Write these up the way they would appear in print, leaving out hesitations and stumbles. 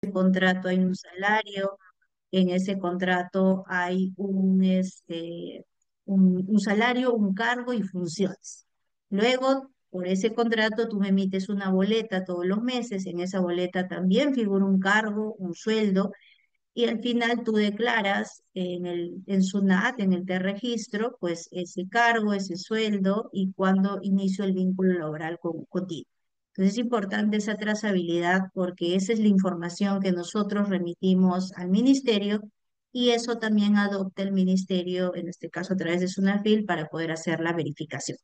contrato hay un salario, en ese contrato hay un salario, un cargo y funciones. Luego, por ese contrato, tú me emites una boleta todos los meses, en esa boleta también figura un cargo, un sueldo, y al final tú declaras en SUNAT, en el T-Registro, pues ese cargo, ese sueldo y cuándo inició el vínculo laboral contigo. Entonces es importante esa trazabilidad porque esa es la información que nosotros remitimos al ministerio y eso también adopta el ministerio, en este caso a través de SUNAFIL, para poder hacer la verificación.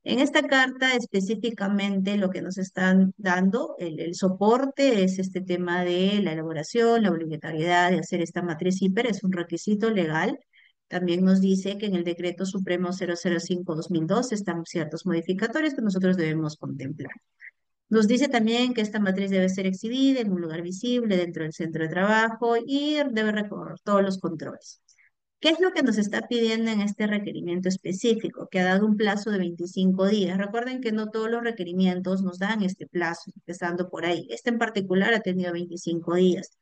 En esta carta específicamente lo que nos están dando, el soporte es este tema de la elaboración, la obligatoriedad de hacer esta matriz hiper, es un requisito legal. También nos dice que en el Decreto Supremo 005/2002 están ciertos modificatorios que nosotros debemos contemplar. Nos dice también que esta matriz debe ser exhibida en un lugar visible dentro del centro de trabajo y debe recorrer todos los controles. ¿Qué es lo que nos está pidiendo en este requerimiento específico? Que ha dado un plazo de 25 días. Recuerden que no todos los requerimientos nos dan este plazo, empezando por ahí. Este en particular ha tenido 25 días.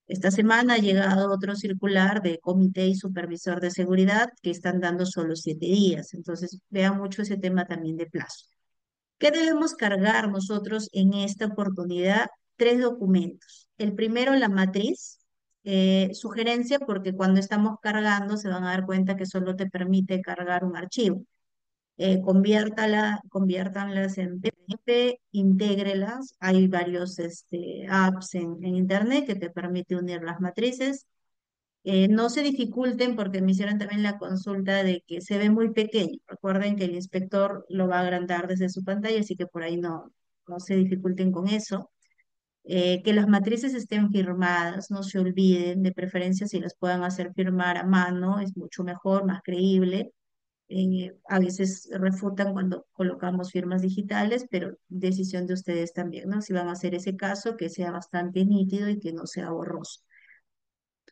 Esta semana ha llegado otro circular de comité y supervisor de seguridad que están dando solo 7 días. Entonces, vean mucho ese tema también de plazo. ¿Qué debemos cargar nosotros en esta oportunidad? Tres documentos. El primero, la matriz. Sugerencia porque cuando estamos cargando se van a dar cuenta que solo te permite cargar un archivo. Conviértanlas en PDF, intégrelas. Hay varios apps en internet que te permite unir las matrices. No se dificulten porque me hicieron también la consulta de que se ve muy pequeño. Recuerden que el inspector lo va a agrandar desde su pantalla, así que por ahí no se dificulten con eso. Que las matrices estén firmadas, no se olviden, de preferencia si las puedan hacer firmar a mano, es mucho mejor, más creíble. A veces refutan cuando colocamos firmas digitales, pero decisión de ustedes también, ¿no? Si van a hacer ese caso, que sea bastante nítido y que no sea borroso.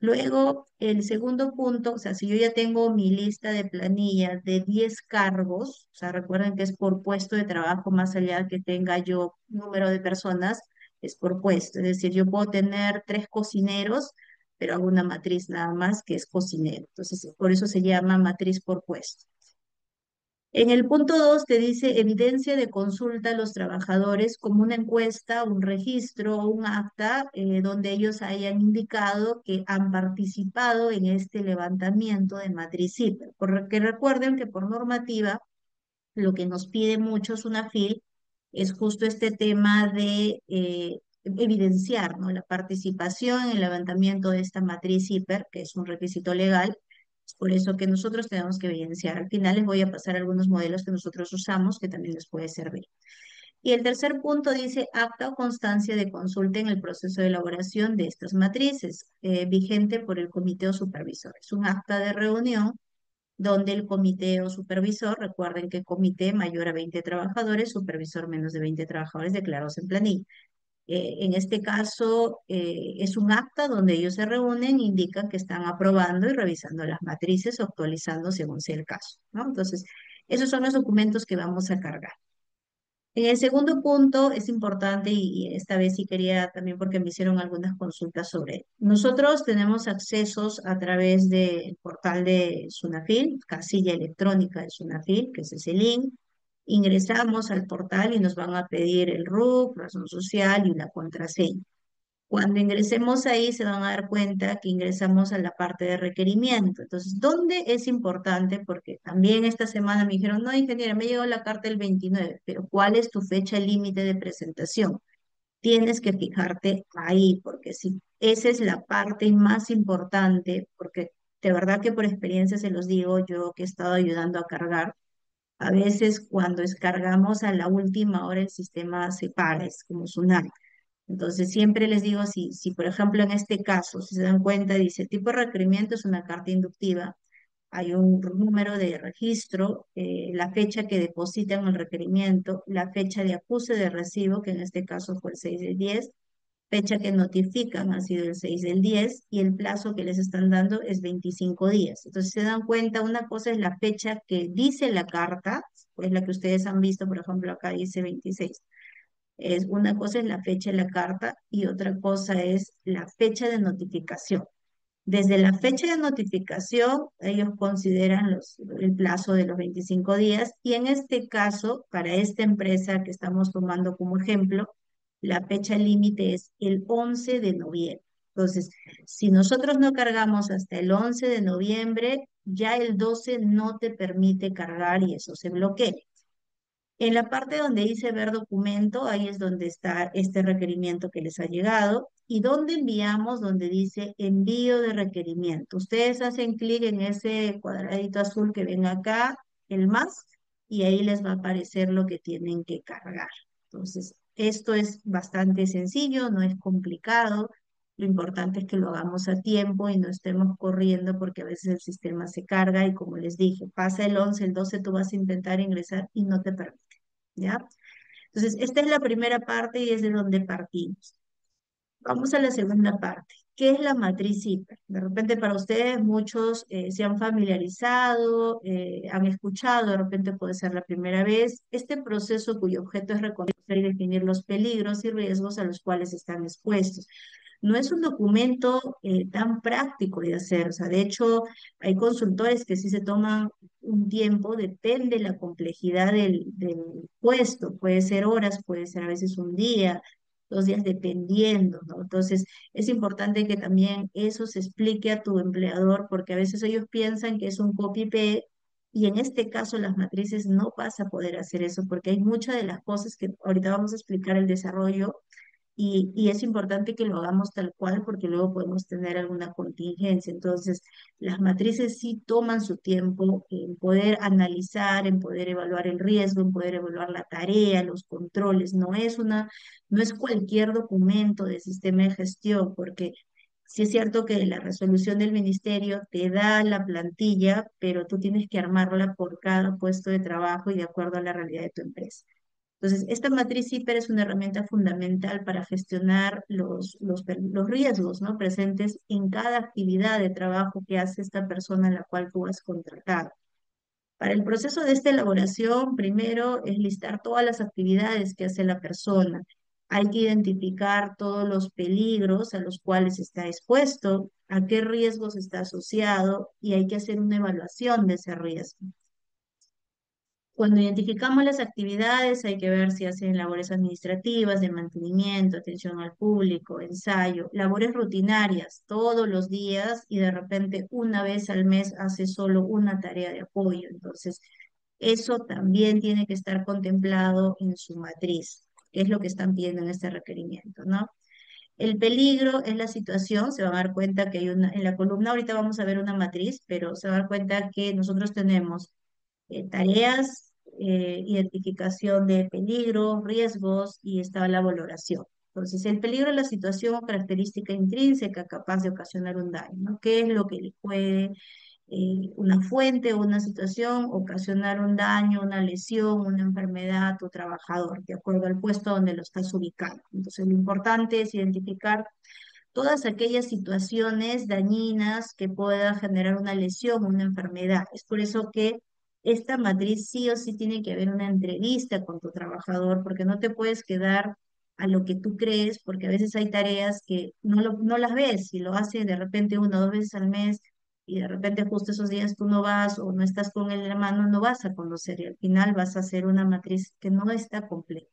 Luego, el segundo punto, o sea, si yo ya tengo mi lista de planillas de 10 cargos, o sea, recuerden que es por puesto de trabajo, más allá que tenga yo número de personas, es por puesto. Es decir, yo puedo tener 3 cocineros, pero hago una matriz nada más que es cocinero. Entonces, por eso se llama matriz por puesto. En el punto 2 te dice evidencia de consulta a los trabajadores como una encuesta, un registro o un acta donde ellos hayan indicado que han participado en este levantamiento de matriz CIPER. Porque recuerden que por normativa lo que nos pide mucho SUNAFIL es justo este tema de evidenciar, ¿no? La participación en el levantamiento de esta matriz CIPER, que es un requisito legal. Es por eso que nosotros tenemos que evidenciar. Al final les voy a pasar algunos modelos que nosotros usamos que también les puede servir. Y el tercer punto dice acta o constancia de consulta en el proceso de elaboración de estas matrices, vigente por el comité o supervisor. Es un acta de reunión donde el comité o supervisor, recuerden que comité mayor a 20 trabajadores, supervisor menos de 20 trabajadores declarados en planilla. En este caso, es un acta donde ellos se reúnen, indican que están aprobando y revisando las matrices o actualizando según sea el caso, ¿no? Entonces, esos son los documentos que vamos a cargar. En el segundo punto es importante y esta vez sí quería también porque me hicieron algunas consultas sobre él. Nosotros tenemos accesos a través del portal de SUNAFIL, casilla electrónica de SUNAFIL, que es ese link. Ingresamos al portal y nos van a pedir el RUC, razón social y una contraseña. Cuando ingresemos ahí se van a dar cuenta que ingresamos a la parte de requerimiento. Entonces, ¿dónde es importante? Porque también esta semana me dijeron, no, ingeniera, me llegó la carta el 29, pero ¿cuál es tu fecha límite de presentación? Tienes que fijarte ahí, porque si esa es la parte más importante, porque de verdad que por experiencia se los digo, yo que he estado ayudando a cargar, a veces cuando descargamos a la última hora el sistema se para, es como Tsunami. Entonces, siempre les digo, si por ejemplo en este caso, si se dan cuenta, dice tipo de requerimiento es una carta inductiva, hay un número de registro, la fecha que depositan el requerimiento, la fecha de acuse de recibo, que en este caso fue el 6/10, fecha que notifican ha sido el 6/10 y el plazo que les están dando es 25 días. Entonces, si se dan cuenta, una cosa es la fecha que dice la carta, pues la que ustedes han visto, por ejemplo, acá dice 26. Es, una cosa es la fecha de la carta y otra cosa es la fecha de notificación. Desde la fecha de notificación, ellos consideran el plazo de los 25 días y en este caso, para esta empresa que estamos tomando como ejemplo, la fecha límite es el 11 de noviembre. Entonces, si nosotros no cargamos hasta el 11 de noviembre, ya el 12 no te permite cargar y eso se bloquea. En la parte donde dice ver documento, ahí es donde está este requerimiento que les ha llegado. ¿Y dónde enviamos? Donde dice envío de requerimiento. Ustedes hacen clic en ese cuadradito azul que ven acá, el más, y ahí les va a aparecer lo que tienen que cargar. Entonces, esto es bastante sencillo, no es complicado. Lo importante es que lo hagamos a tiempo y no estemos corriendo porque a veces el sistema se carga y como les dije, pasa el 11, el 12 tú vas a intentar ingresar y no te permite. ¿Ya? Entonces, esta es la primera parte y es de donde partimos. Vamos a la segunda parte. ¿Qué es la matriz hiper? De repente para ustedes muchos se han familiarizado, han escuchado, de repente puede ser la primera vez, este proceso cuyo objeto es reconocer y definir los peligros y riesgos a los cuales están expuestos. No es un documento tan práctico de hacer, o sea, de hecho hay consultores que sí se toman un tiempo, depende de la complejidad del puesto, puede ser horas, puede ser a veces un día, 2 días, dependiendo, ¿no? Entonces, es importante que también eso se explique a tu empleador, porque a veces ellos piensan que es un copy-paste, y en este caso las matrices no vas a poder hacer eso, porque hay muchas de las cosas que ahorita vamos a explicar el desarrollo y es importante que lo hagamos tal cual porque luego podemos tener alguna contingencia. Entonces, las matrices sí toman su tiempo en poder analizar, en poder evaluar el riesgo, en poder evaluar la tarea, los controles. No es cualquier documento de sistema de gestión, porque sí es cierto que la resolución del ministerio te da la plantilla, pero tú tienes que armarla por cada puesto de trabajo y de acuerdo a la realidad de tu empresa. Entonces, esta matriz hiper es una herramienta fundamental para gestionar los riesgos, ¿no? Presentes en cada actividad de trabajo que hace esta persona en la cual tú has contratado. Para el proceso de esta elaboración, primero es listar todas las actividades que hace la persona. Hay que identificar todos los peligros a los cuales está expuesto, a qué riesgos está asociado y hay que hacer una evaluación de ese riesgo. Cuando identificamos las actividades, hay que ver si hacen labores administrativas, de mantenimiento, atención al público, ensayo, labores rutinarias todos los días y de repente una vez al mes hace solo una tarea de apoyo. Entonces, eso también tiene que estar contemplado en su matriz, que es lo que están pidiendo en este requerimiento, ¿no? El peligro es la situación, se van a dar cuenta que hay una, en la columna ahorita vamos a ver una matriz, pero se van a dar cuenta que nosotros tenemos tareas, identificación de peligros, riesgos y está la valoración. Entonces, el peligro es la situación o característica intrínseca capaz de ocasionar un daño, ¿no? ¿Qué es lo que le puede una fuente o una situación ocasionar un daño, una lesión, una enfermedad a tu trabajador, de acuerdo al puesto donde lo estás ubicando? Entonces, lo importante es identificar todas aquellas situaciones dañinas que puedan generar una lesión, una enfermedad. Es por eso que esta matriz sí o sí tiene que haber una entrevista con tu trabajador, porque no te puedes quedar a lo que tú crees, porque a veces hay tareas que no las ves y lo hace de repente 1 o 2 veces al mes y de repente justo esos días tú no vas o no estás con él en la mano, no vas a conocer y al final vas a hacer una matriz que no está completa.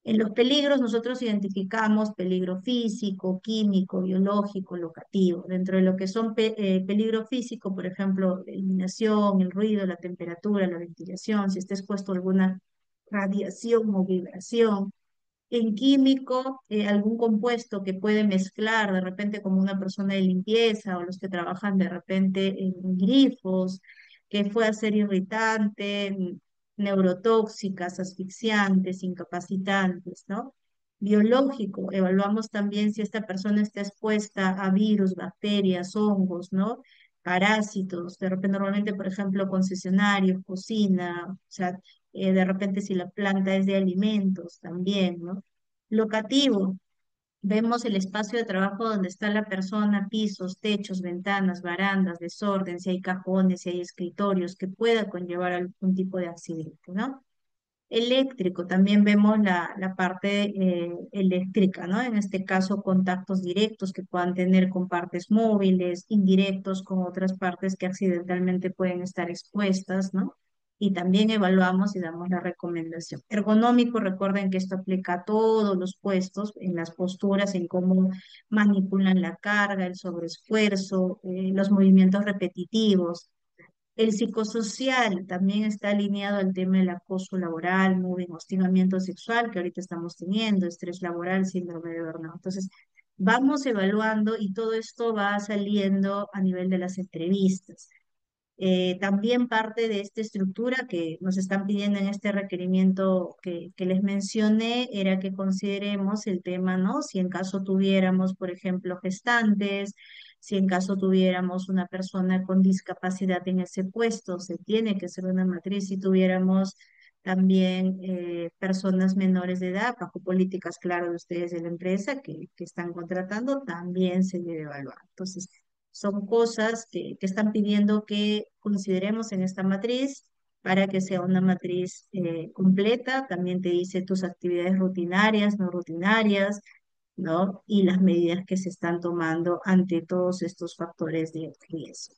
En los peligros nosotros identificamos peligro físico, químico, biológico, locativo. Dentro de lo que son peligro físico, por ejemplo, la iluminación, el ruido, la temperatura, la ventilación, si está expuesto a alguna radiación o vibración. En químico, algún compuesto que puede mezclar de repente como una persona de limpieza o los que trabajan de repente en grifos, que pueda ser irritante, neurotóxicas, asfixiantes, incapacitantes, ¿no? Biológico, evaluamos también si esta persona está expuesta a virus, bacterias, hongos, ¿no? Parásitos, de repente normalmente, por ejemplo, concesionarios, cocina, o sea, de repente si la planta es de alimentos también, ¿no? Locativo, vemos el espacio de trabajo donde está la persona, pisos, techos, ventanas, barandas, desorden, si hay cajones, si hay escritorios, que pueda conllevar algún tipo de accidente, ¿no? Eléctrico, también vemos la parte eléctrica, ¿no? En este caso, contactos directos que puedan tener con partes móviles, indirectos con otras partes que accidentalmente pueden estar expuestas, ¿no? Y también evaluamos y damos la recomendación. Ergonómico, recuerden que esto aplica a todos los puestos, en las posturas, en cómo manipulan la carga, el sobreesfuerzo, los movimientos repetitivos. El psicosocial también está alineado al tema del acoso laboral, moving, hostigamiento sexual que ahorita estamos teniendo, estrés laboral, síndrome de burnout. Entonces, vamos evaluando y todo esto va saliendo a nivel de las entrevistas. También parte de esta estructura que nos están pidiendo en este requerimiento que les mencioné era que consideremos el tema, ¿no? Si en caso tuviéramos, por ejemplo, gestantes, si en caso tuviéramos una persona con discapacidad en ese puesto, se tiene que hacer una matriz. Si tuviéramos también personas menores de edad, bajo políticas, claro, de ustedes de la empresa que están contratando, también se debe evaluar. Entonces, son cosas que están pidiendo que consideremos en esta matriz para que sea una matriz completa. También te dice tus actividades rutinarias, no rutinarias, ¿no? Y las medidas que se están tomando ante todos estos factores de riesgo.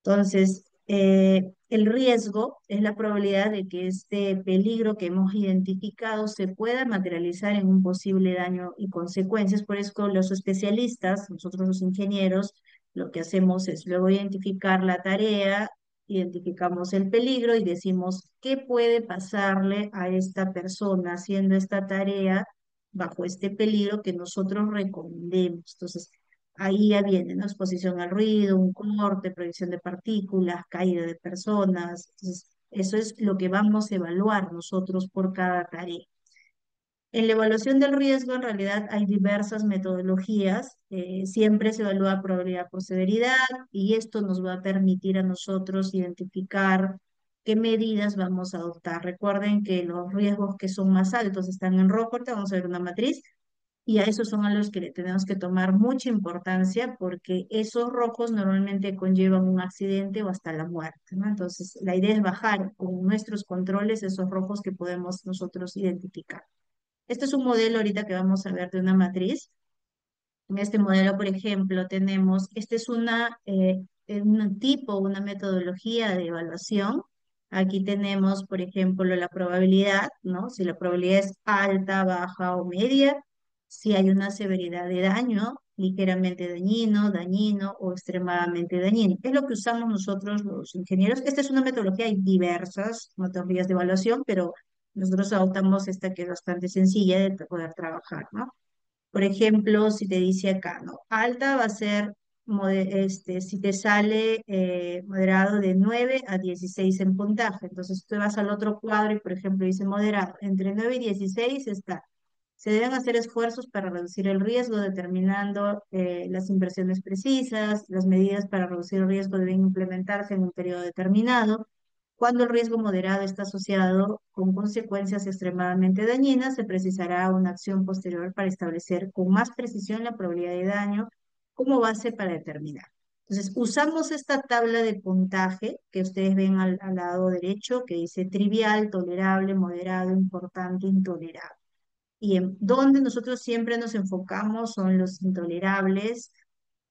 Entonces, el riesgo es la probabilidad de que este peligro que hemos identificado se pueda materializar en un posible daño y consecuencias. Por eso los especialistas, nosotros los ingenieros, lo que hacemos es luego identificar la tarea, identificamos el peligro y decimos qué puede pasarle a esta persona haciendo esta tarea bajo este peligro que nosotros recomendemos. Entonces, ahí ya viene, ¿no? Exposición al ruido, un corte, proyección de partículas, caída de personas. Entonces, eso es lo que vamos a evaluar nosotros por cada tarea. En la evaluación del riesgo, en realidad hay diversas metodologías. Siempre se evalúa probabilidad por severidad y esto nos va a permitir a nosotros identificar qué medidas vamos a adoptar. Recuerden que los riesgos que son más altos están en rojo. Ahorita vamos a ver una matriz y a esos son a los que le tenemos que tomar mucha importancia porque esos rojos normalmente conllevan un accidente o hasta la muerte, ¿no? Entonces, la idea es bajar con nuestros controles esos rojos que podemos nosotros identificar. Este es un modelo ahorita que vamos a ver de una matriz. En este modelo, por ejemplo, tenemos, este es un tipo, una metodología de evaluación. Aquí tenemos, por ejemplo, la probabilidad, ¿no? Si la probabilidad es alta, baja o media, si hay una severidad de daño, ligeramente dañino, dañino o extremadamente dañino. Es lo que usamos nosotros los ingenieros. Esta es una metodología, hay diversas metodologías de evaluación, pero nosotros adoptamos esta que es bastante sencilla de poder trabajar, ¿no? Por ejemplo, si te dice acá, ¿no? Alta va a ser, si te sale moderado de 9 a 16 en puntaje. Entonces tú vas al otro cuadro y, por ejemplo, dice moderado. Entre 9 y 16 está. Se deben hacer esfuerzos para reducir el riesgo, determinando las inversiones precisas. Las medidas para reducir el riesgo deben implementarse en un periodo determinado. Cuando el riesgo moderado está asociado con consecuencias extremadamente dañinas, se precisará una acción posterior para establecer con más precisión la probabilidad de daño como base para determinar. Entonces, usamos esta tabla de puntaje que ustedes ven al lado derecho, que dice trivial, tolerable, moderado, importante, intolerable. Y en donde nosotros siempre nos enfocamos son los intolerables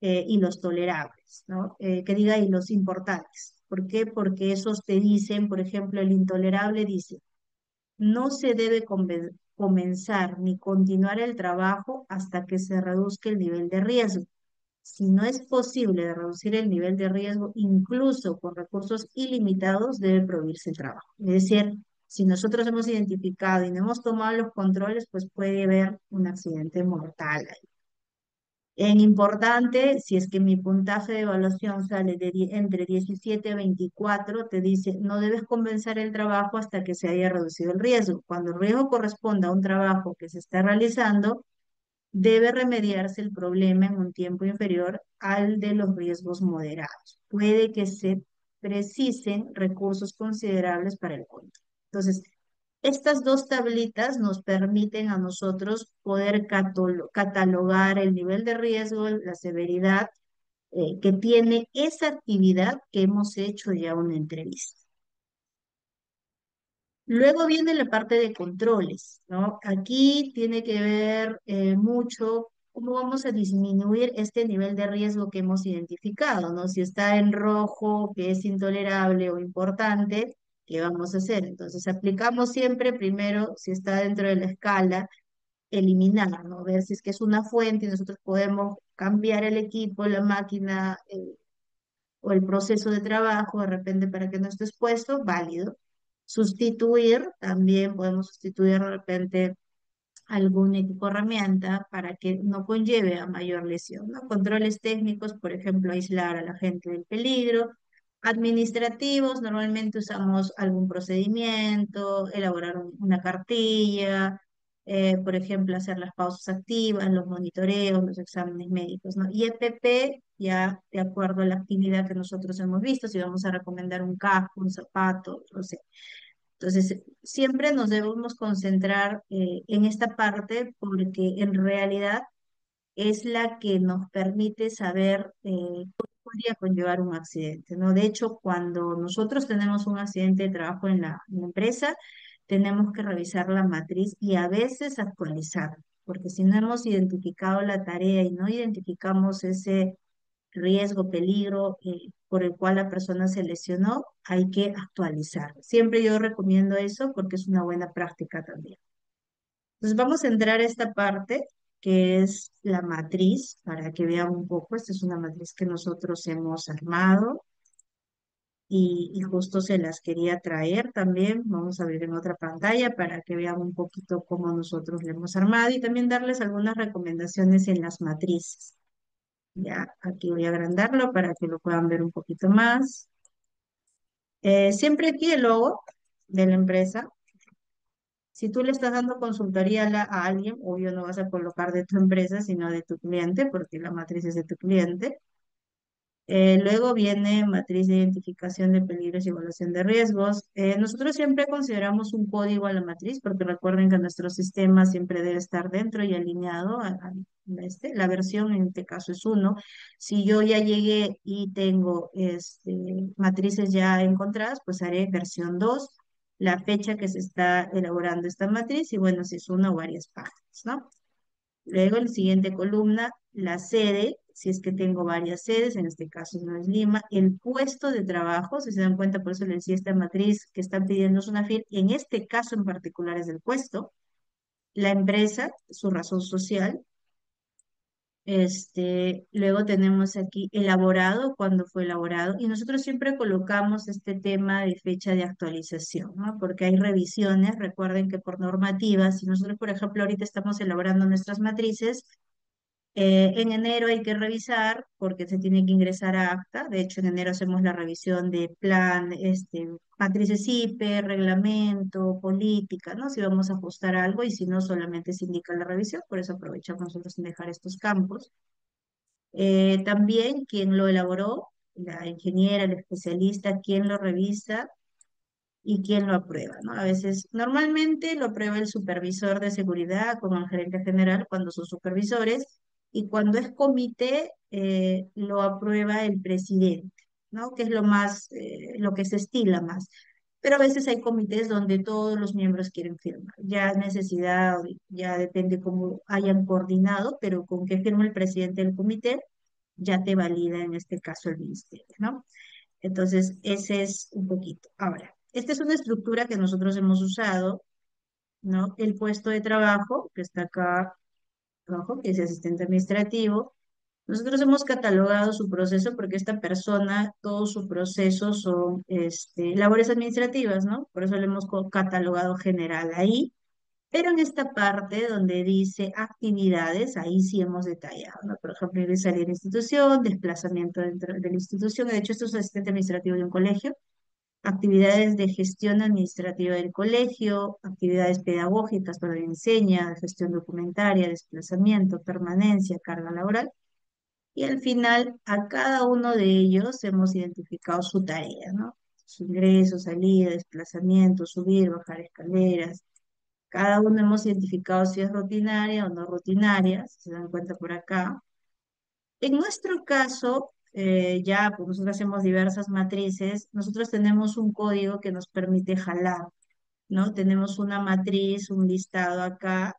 y los tolerables, ¿no? Que diga y los importantes. ¿Por qué? Porque esos te dicen, por ejemplo, el intolerable dice, no se debe comenzar ni continuar el trabajo hasta que se reduzca el nivel de riesgo. Si no es posible de reducir el nivel de riesgo, incluso con recursos ilimitados, debe prohibirse el trabajo. Es decir, si nosotros hemos identificado y no hemos tomado los controles, pues puede haber un accidente mortal. En importante, si es que mi puntaje de evaluación sale entre 17 a 24, te dice, no debes comenzar el trabajo hasta que se haya reducido el riesgo. Cuando el riesgo corresponda a un trabajo que se está realizando, debe remediarse el problema en un tiempo inferior al de los riesgos moderados. Puede que se precisen recursos considerables para el control. Entonces, estas dos tablitas nos permiten a nosotros poder catalogar el nivel de riesgo, la severidad que tiene esa actividad que hemos hecho ya una entrevista. Luego viene la parte de controles, ¿no? Aquí tiene que ver mucho cómo vamos a disminuir este nivel de riesgo que hemos identificado, ¿no? Si está en rojo, que es intolerable o importante, ¿qué vamos a hacer? Entonces, aplicamos siempre primero, si está dentro de la escala, eliminar, ¿no? Ver si es que es una fuente y nosotros podemos cambiar el equipo, la máquina, o el proceso de trabajo de repente para que no esté expuesto, válido. Sustituir, también podemos sustituir de repente algún equipo herramienta para que no conlleve a mayor lesión, ¿no? Controles técnicos, por ejemplo, aislar a la gente del peligro. Administrativos, normalmente usamos algún procedimiento, elaborar una cartilla, por ejemplo, hacer las pausas activas, los monitoreos, los exámenes médicos, ¿no? Y EPP, ya de acuerdo a la actividad que nosotros hemos visto, si vamos a recomendar un casco, un zapato, no sé. Entonces, siempre nos debemos concentrar en esta parte porque en realidad es la que nos permite saber cómo podría conllevar un accidente, ¿no? De hecho, cuando nosotros tenemos un accidente de trabajo en la empresa, tenemos que revisar la matriz y a veces actualizarla, porque si no hemos identificado la tarea y no identificamos ese riesgo, peligro por el cual la persona se lesionó, hay que actualizar. Siempre yo recomiendo eso porque es una buena práctica también. Entonces vamos a entrar a esta parte que es la matriz, para que vean un poco. Esta es una matriz que nosotros hemos armado y justo se las quería traer también. Vamos a abrir en otra pantalla para que vean un poquito cómo nosotros la hemos armado y también darles algunas recomendaciones en las matrices. Ya, aquí voy a agrandarlo para que lo puedan ver un poquito más. Siempre aquí el logo de la empresa. Si tú le estás dando consultoría a alguien, obvio no vas a colocar de tu empresa, sino de tu cliente, porque la matriz es de tu cliente. Luego viene matriz de identificación de peligros y evaluación de riesgos. Nosotros siempre consideramos un código a la matriz, porque recuerden que nuestro sistema siempre debe estar dentro y alineado a la versión, en este caso es uno. Si yo ya llegué y tengo matrices ya encontradas, pues haré versión 2, la fecha que se está elaborando esta matriz y bueno, si es una o varias páginas, ¿no? Luego, en la siguiente columna, la sede, si es que tengo varias sedes, en este caso no es Lima, el puesto de trabajo, si se dan cuenta, por eso les decía esta matriz que están pidiendo es una FIR, en este caso en particular es el puesto, la empresa, su razón social, luego tenemos aquí elaborado, cuándo fue elaborado, y nosotros siempre colocamos este tema de fecha de actualización, ¿no? Porque hay revisiones, recuerden que por normativa, si nosotros, por ejemplo, ahorita estamos elaborando nuestras matrices, en enero hay que revisar porque se tiene que ingresar a acta. De hecho, en enero hacemos la revisión de plan, matrices IPE, reglamento, política, ¿no? Si vamos a ajustar algo y si no, solamente se indica la revisión. Por eso aprovechamos nosotros en dejar estos campos. También quien lo elaboró, la ingeniera, el especialista, quien lo revisa y quién lo aprueba, ¿no? A veces, normalmente lo aprueba el supervisor de seguridad como el gerente general cuando son supervisores y cuando es comité lo aprueba el presidente, ¿no? Que es lo más, lo que se estila más. Pero a veces hay comités donde todos los miembros quieren firmar. Ya necesidad, ya depende cómo hayan coordinado, pero con que firme el presidente del comité, ya te valida en este caso el ministerio, ¿no? Entonces, ese es un poquito. Ahora, esta es una estructura que nosotros hemos usado, ¿no? El puesto de trabajo, que está acá abajo, que es asistente administrativo. Nosotros hemos catalogado su proceso porque esta persona, todo su proceso son labores administrativas, ¿no? Por eso le hemos catalogado general ahí. Pero en esta parte donde dice actividades, ahí sí hemos detallado, ¿no? Por ejemplo, ir y salir de la institución, desplazamiento dentro de la institución. De hecho, esto es asistente administrativo de un colegio, actividades de gestión administrativa del colegio, actividades pedagógicas para la enseña, gestión documentaria, desplazamiento, permanencia, carga laboral. Y al final, a cada uno de ellos hemos identificado su tarea, ¿no? Su ingreso, salida, desplazamiento, subir, bajar escaleras. Cada uno hemos identificado si es rutinaria o no rutinaria, si se dan cuenta por acá. En nuestro caso, ya pues nosotros hacemos diversas matrices, nosotros tenemos un código que nos permite jalar, ¿no? Tenemos una matriz, un listado acá,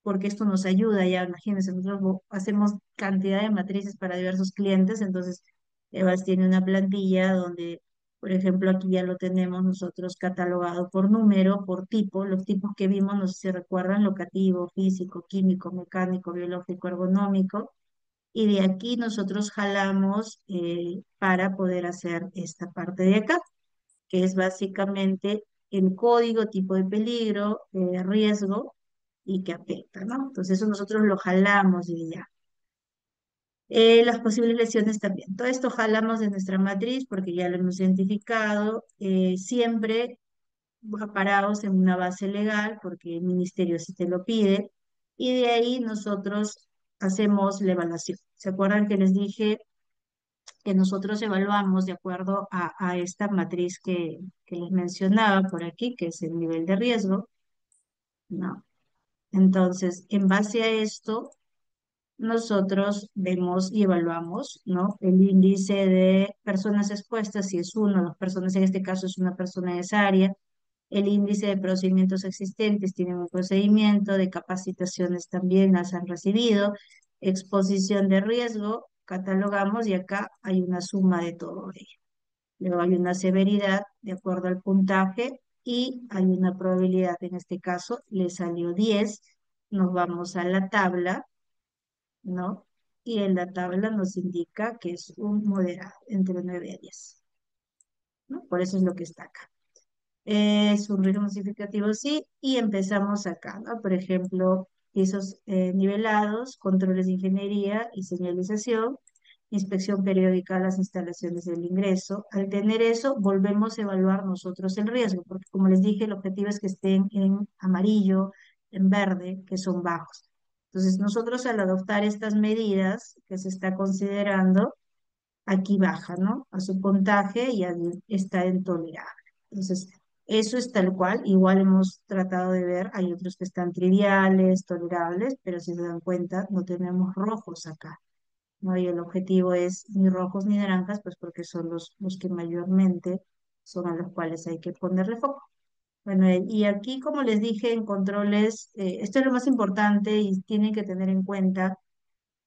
porque esto nos ayuda, ya imagínense, nosotros hacemos cantidad de matrices para diversos clientes, entonces Evas tiene una plantilla donde, por ejemplo, aquí ya lo tenemos nosotros catalogado por número, por tipo, los tipos que vimos, no sé si recuerdan, locativo, físico, químico, mecánico, biológico, ergonómico, y de aquí nosotros jalamos para poder hacer esta parte de acá, que es básicamente el código, tipo de peligro, riesgo y que afecta, ¿no? Entonces eso nosotros lo jalamos y ya. Las posibles lesiones también. Todo esto jalamos de nuestra matriz porque ya lo hemos identificado, siempre parados en una base legal porque el ministerio sí te lo pide y de ahí nosotros hacemos la evaluación. ¿Se acuerdan que les dije que nosotros evaluamos de acuerdo a esta matriz que les mencionaba por aquí, que es el nivel de riesgo? ¿No? Entonces, en base a esto, nosotros vemos y evaluamos, ¿no? El índice de personas expuestas, si es uno, dos personas, en este caso es una persona de esa área, el índice de procedimientos existentes, tienen un procedimiento, de capacitaciones también las han recibido, exposición de riesgo, catalogamos y acá hay una suma de todo ello. Luego hay una severidad de acuerdo al puntaje y hay una probabilidad, en este caso le salió 10, nos vamos a la tabla, ¿no? Y en la tabla nos indica que es un moderado, entre 9 a 10, ¿no? Por eso es lo que está acá. Es un riesgo significativo, sí, y empezamos acá, ¿no? Por ejemplo, pisos nivelados, controles de ingeniería y señalización, inspección periódica a las instalaciones del ingreso. Al tener eso, volvemos a evaluar nosotros el riesgo, porque como les dije, el objetivo es que estén en amarillo, en verde, que son bajos. Entonces, nosotros al adoptar estas medidas que se está considerando, aquí baja, ¿no? A su puntaje y ahí está en tolerable. Entonces, eso es tal cual. Igual hemos tratado de ver, hay otros que están triviales, tolerables, pero si se dan cuenta, no tenemos rojos acá, ¿no? Y el objetivo es ni rojos ni naranjas, pues porque son los que mayormente son a los cuales hay que ponerle foco. Bueno, y aquí, como les dije, en controles, esto es lo más importante y tienen que tener en cuenta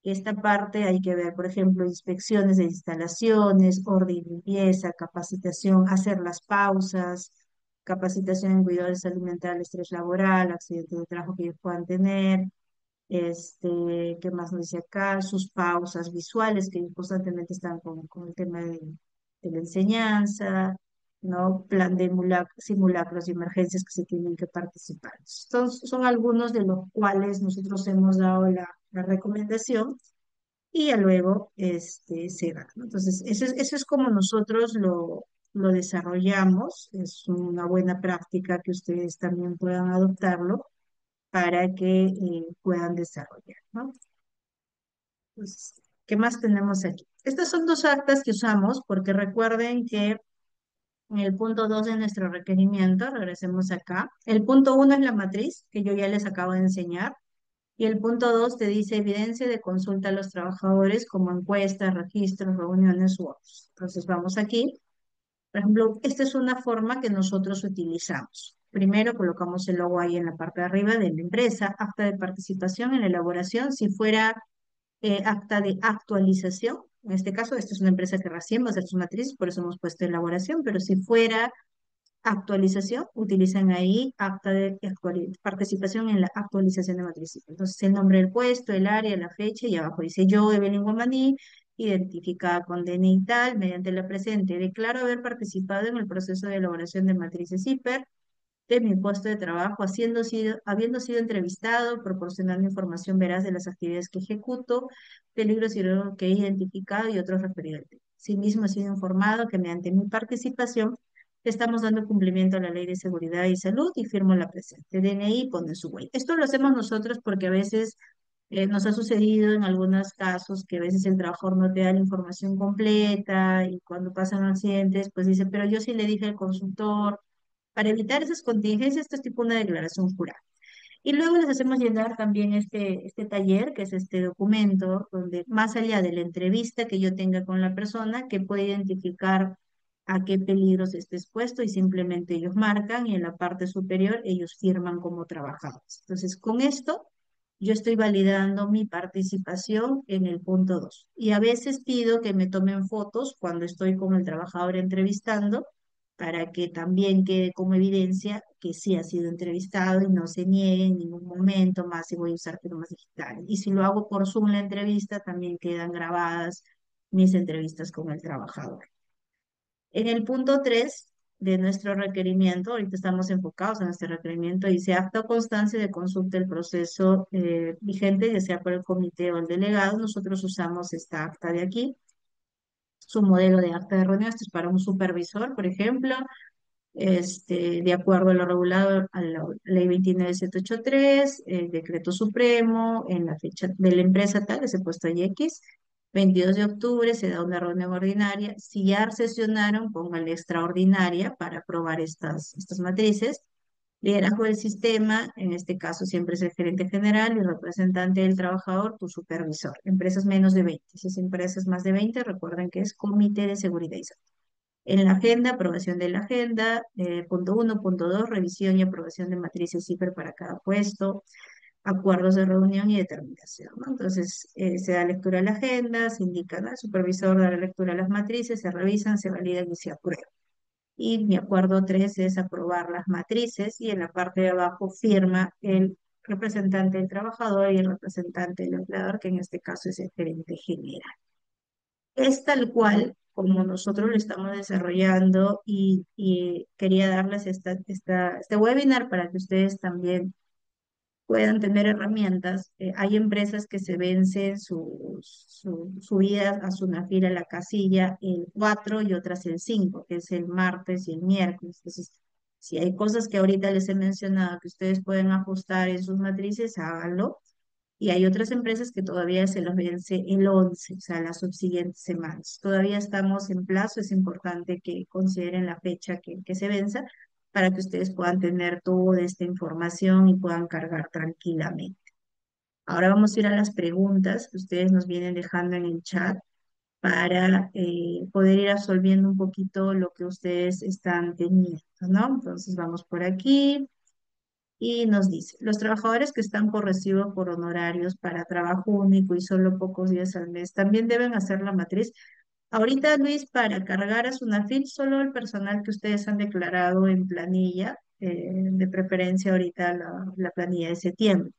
esta parte hay que ver, por ejemplo, inspecciones de instalaciones, orden y limpieza, capacitación, hacer las pausas, capacitación en cuidados de salud mental, estrés laboral, accidentes de trabajo que ellos puedan tener, ¿qué más nos dice acá? Sus pausas visuales, que constantemente están con el tema de la enseñanza, ¿no? Plan de simulacros y emergencias que se tienen que participar. Son algunos de los cuales nosotros hemos dado la recomendación y ya luego se da, ¿no? Entonces, eso es como nosotros lo desarrollamos, es una buena práctica que ustedes también puedan adoptarlo para que puedan desarrollar, ¿no? Entonces, ¿qué más tenemos aquí? Estas son dos actas que usamos porque recuerden que en el punto 2 de nuestro requerimiento, regresemos acá, el punto 1 es la matriz que yo ya les acabo de enseñar. Y el punto 2 te dice evidencia de consulta a los trabajadores como encuestas, registros, reuniones u otros. Entonces vamos aquí. Por ejemplo, esta es una forma que nosotros utilizamos. Primero colocamos el logo ahí en la parte de arriba de la empresa, acta de participación en la elaboración. Si fuera acta de actualización, en este caso, esta es una empresa que recién va a hacer sus matrices, por eso hemos puesto elaboración, pero si fuera actualización, utilizan ahí acta de participación en la actualización de matriz. Entonces, el nombre del puesto, el área, la fecha, y abajo dice yo, Evelyn Guamaní, identificada con DNI tal, mediante la presente, declaro haber participado en el proceso de elaboración de matrices hiper de mi puesto de trabajo, habiendo sido entrevistado, proporcionando información veraz de las actividades que ejecuto, peligros y riesgos que he identificado y otros referidos al tema. Asimismo, he sido informado que mediante mi participación estamos dando cumplimiento a la Ley de Seguridad y Salud y firmo la presente. DNI pone su huella. Esto lo hacemos nosotros porque a veces nos ha sucedido en algunos casos que a veces el trabajador no te da la información completa y cuando pasan accidentes, pues dice, pero yo sí le dije al consultor. Para evitar esas contingencias, esto es tipo una declaración jurada. Y luego les hacemos llenar también este taller, que es este documento, donde más allá de la entrevista que yo tenga con la persona, que puede identificar a qué peligros esté expuesto y simplemente ellos marcan y en la parte superior ellos firman como trabajadores. Entonces, con esto yo estoy validando mi participación en el punto 2. Y a veces pido que me tomen fotos cuando estoy con el trabajador entrevistando para que también quede como evidencia que sí ha sido entrevistado y no se niegue en ningún momento más si voy a usar firmas digitales. Y si lo hago por Zoom la entrevista, también quedan grabadas mis entrevistas con el trabajador. En el punto 3 de nuestro requerimiento, ahorita estamos enfocados en este requerimiento, dice acta o constancia de consulta del proceso vigente, ya sea por el comité o el delegado. Nosotros usamos esta acta de aquí, su modelo de acta de reunión. Esto es para un supervisor, por ejemplo, de acuerdo a lo regulado a la ley 29783, el decreto supremo, en la fecha de la empresa tal, ese puesto ahí X, 22 de octubre se da una reunión ordinaria. Si ya sesionaron, póngale extraordinaria para aprobar estas matrices. Liderazgo del sistema, en este caso siempre es el gerente general y representante del trabajador, tu supervisor. Empresas menos de 20. Si es empresas más de 20, recuerden que es comité de seguridad y salud. En la agenda, aprobación de la agenda, punto 1, punto 2, revisión y aprobación de matrices CIFER para cada puesto, acuerdos de reunión y determinación, ¿no? Entonces, se da lectura a la agenda, se indica, ¿no? El supervisor da la lectura a las matrices, se revisan, se validan y se aprueban. Y mi acuerdo 3 es aprobar las matrices y en la parte de abajo firma el representante del trabajador y el representante del empleador, que en este caso es el gerente general. Es tal cual como nosotros lo estamos desarrollando y quería darles este webinar para que ustedes también puedan tener herramientas. Hay empresas que se vencen su vida a su nafila a la casilla el 4 y otras el 5, que es el martes y el miércoles. Entonces, si hay cosas que ahorita les he mencionado que ustedes pueden ajustar en sus matrices, háganlo. Y hay otras empresas que todavía se los vence el 11, o sea, las subsiguientes semanas. Todavía estamos en plazo, es importante que consideren la fecha que se venza para que ustedes puedan tener toda esta información y puedan cargar tranquilamente. Ahora vamos a ir a las preguntas que ustedes nos vienen dejando en el chat para poder ir absolviendo un poquito lo que ustedes están teniendo, ¿no? Entonces vamos por aquí. Y nos dice, los trabajadores que están por recibo por honorarios para trabajo único y solo pocos días al mes también deben hacer la matriz. Ahorita, Luis, para cargar a Sunafil, solo el personal que ustedes han declarado en planilla, de preferencia ahorita la planilla de septiembre.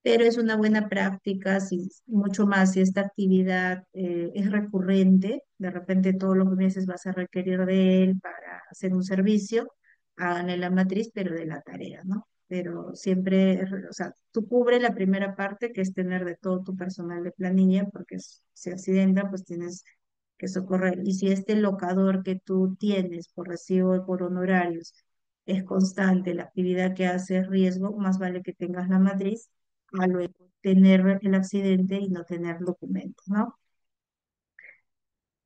Pero es una buena práctica, si, mucho más si esta actividad es recurrente, de repente todos los meses vas a requerir de él para hacer un servicio, háganle la matriz, pero de la tarea, ¿no? Pero siempre, o sea, tú cubre la primera parte, que es tener de todo tu personal de planilla, porque si accidenta, pues tienes que socorrer. Y si este locador que tú tienes por recibo o por honorarios es constante, la actividad que hace es riesgo, más vale que tengas la matriz a luego tener el accidente y no tener documentos, ¿no?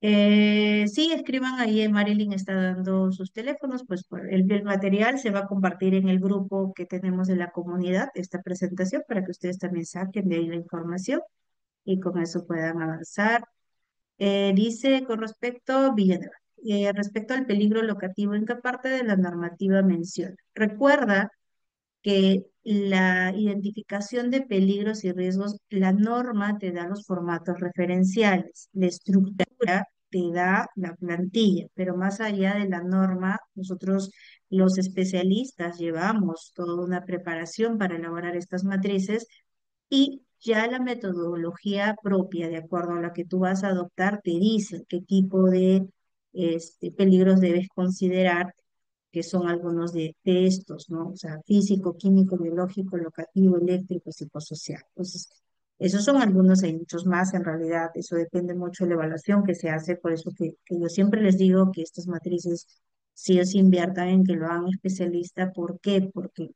Sí, escriban ahí, Marilyn está dando sus teléfonos, pues el material se va a compartir en el grupo que tenemos de la comunidad, esta presentación, para que ustedes también saquen de ahí la información y con eso puedan avanzar. Dice con respecto, Villanueva, respecto al peligro locativo, ¿en qué parte de la normativa menciona? Recuerda que la identificación de peligros y riesgos, la norma te da los formatos referenciales, la estructura te da la plantilla, pero más allá de la norma, nosotros los especialistas llevamos toda una preparación para elaborar estas matrices y ya la metodología propia, de acuerdo a la que tú vas a adoptar, te dice qué tipo de peligros debes considerar, que son algunos de estos, ¿no? O sea, físico, químico, biológico, locativo, eléctrico, psicosocial. Entonces, esos son algunos, hay muchos más en realidad, eso depende mucho de la evaluación que se hace, por eso que yo siempre les digo que estas matrices sí o sí inviertan en que lo hagan especialista. ¿Por qué? Porque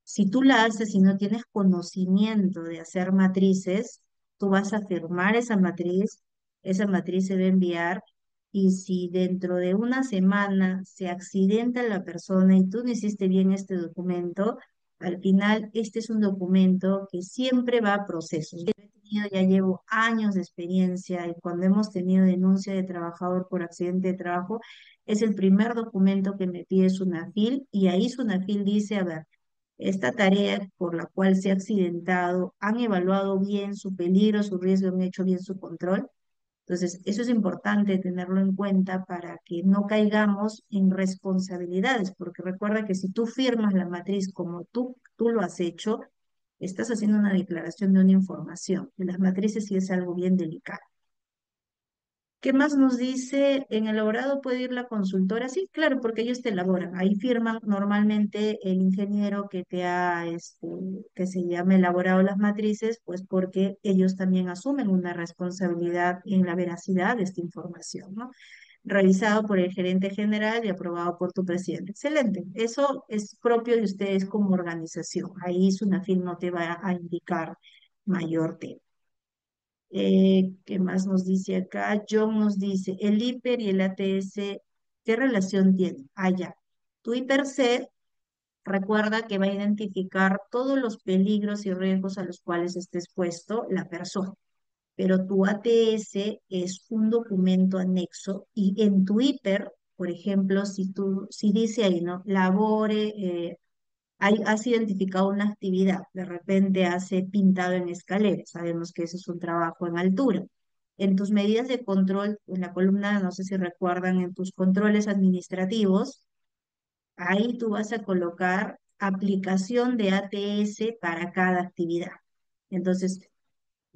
si tú la haces y no tienes conocimiento de hacer matrices, tú vas a firmar esa matriz se va a enviar y si dentro de una semana se accidenta la persona y tú no hiciste bien este documento, al final este es un documento que siempre va a procesos. Yo he tenido, ya llevo años de experiencia y cuando hemos tenido denuncia de trabajador por accidente de trabajo, Es el primer documento que me pide SUNAFIL y ahí SUNAFIL dice, a ver, esta tarea por la cual se ha accidentado, han evaluado bien su peligro, su riesgo, han hecho bien su control. Entonces, eso es importante tenerlo en cuenta para que no caigamos en responsabilidades, porque recuerda que si tú firmas la matriz como tú lo has hecho, estás haciendo una declaración de una información. Y las matrices sí es algo bien delicado. ¿Qué más nos dice? ¿En el elaborado puede ir la consultora? Sí, claro, porque ellos te elaboran. Ahí firman normalmente el ingeniero que te ha, que se llama elaborado las matrices, pues porque ellos también asumen una responsabilidad en la veracidad de esta información, ¿no? Revisado por el gerente general y aprobado por tu presidente. Excelente. Eso es propio de ustedes como organización. Ahí SUNAFIL no te va a indicar mayor tema. ¿Qué más nos dice acá? John nos dice, el hiper y el ATS, ¿qué relación tienen? Ah, ya. Tu hiper C recuerda que va a identificar todos los peligros y riesgos a los cuales esté expuesto la persona, pero tu ATS es un documento anexo y en tu hiper, por ejemplo, si dice ahí, ¿no? Labore, has identificado una actividad, de repente hace pintado en escaleras, sabemos que ese es un trabajo en altura. En tus medidas de control, en la columna, no sé si recuerdan, en tus controles administrativos, ahí tú vas a colocar aplicación de ATS para cada actividad. Entonces,